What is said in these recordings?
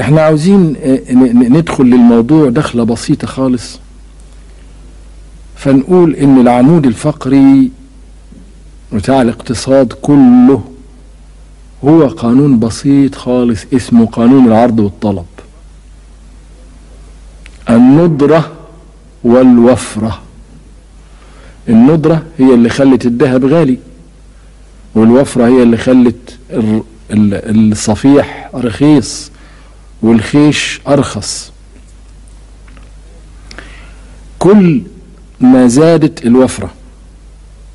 احنا عاوزين ندخل للموضوع دخلة بسيطة خالص، فنقول ان العمود الفقري بتاع الاقتصاد كله هو قانون بسيط خالص اسمه قانون العرض والطلب. الندرة والوفرة. الندرة هي اللي خلت الذهب غالي، والوفرة هي اللي خلت الصفيح رخيص والخيش أرخص. كل ما زادت الوفرة،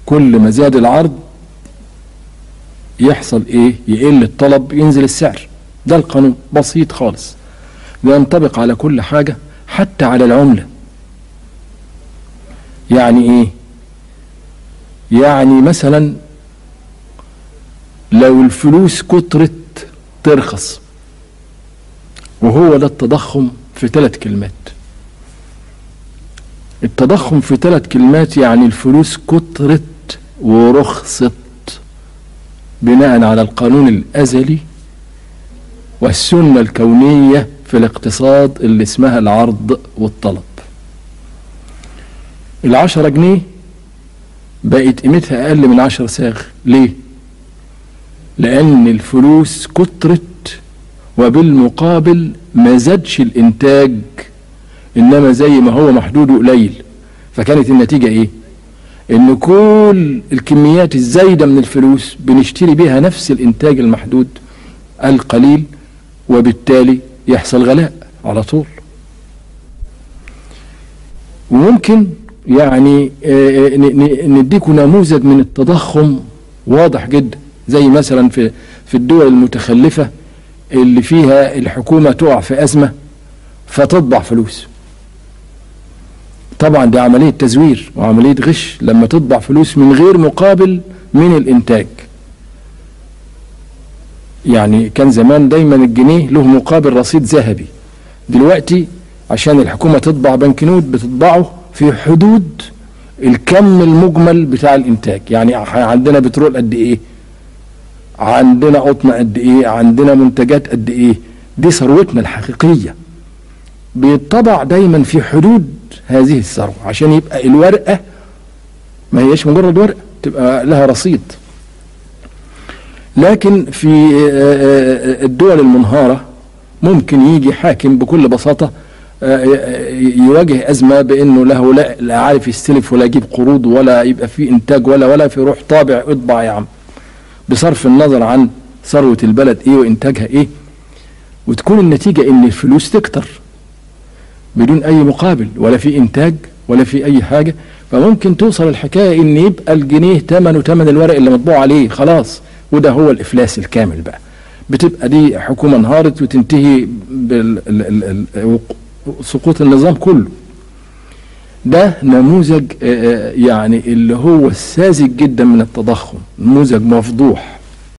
كل ما زاد العرض، يحصل ايه؟ يقل الطلب، ينزل السعر. ده القانون بسيط خالص، ده ينطبق على كل حاجة حتى على العملة. يعني ايه؟ يعني مثلا لو الفلوس كترت ترخص، وهو ده التضخم في 3 كلمات. التضخم في 3 كلمات يعني الفلوس كترت ورخصت بناء على القانون الأزلي والسنة الكونية في الاقتصاد اللي اسمها العرض والطلب. 10 جنيه بقت قيمتها أقل من 10 صاغ. ليه؟ لأن الفلوس كترت وبالمقابل ما زادش الإنتاج، إنما زي ما هو محدود قليل. فكانت النتيجة إيه؟ إن كل الكميات الزايدة من الفلوس بنشتري بيها نفس الإنتاج المحدود القليل، وبالتالي يحصل غلاء على طول. وممكن يعني نديكم نموذج من التضخم واضح جدا، زي مثلا في الدول المتخلفة اللي فيها الحكومة تقع في أزمة فتطبع فلوس. طبعا دي عملية تزوير وعملية غش لما تطبع فلوس من غير مقابل من الإنتاج. يعني كان زمان دايما الجنيه له مقابل رصيد ذهبي، دلوقتي عشان الحكومة تطبع بنكنوت بتطبعه في حدود الكم المجمل بتاع الإنتاج. يعني عندنا بترول قد إيه، عندنا قطن قد إيه، عندنا منتجات قد إيه، دي ثروتنا الحقيقية، بيطبع دايما في حدود هذه الثروة عشان يبقى الورقة ما هيش مجرد ورقة، تبقى لها رصيد. لكن في الدول المنهارة ممكن يجي حاكم بكل بساطة يواجه أزمة بأنه له لا عارف يستلف ولا يجيب قروض ولا يبقى فيه إنتاج ولا في روح طابع اطبع يا عم، بصرف النظر عن ثروة البلد إيه وإنتاجها إيه، وتكون النتيجة إن الفلوس تكتر بدون أي مقابل ولا في إنتاج ولا في أي حاجة. فممكن توصل الحكاية إن يبقى الجنيه ثمنه ثمن الورق اللي مطبوع عليه خلاص، وده هو الإفلاس الكامل بقى. بتبقى دي حكومة انهارت وتنتهي بسقوط النظام كله. ده نموذج يعني اللي هو الساذج جدا من التضخم، نموذج مفضوح.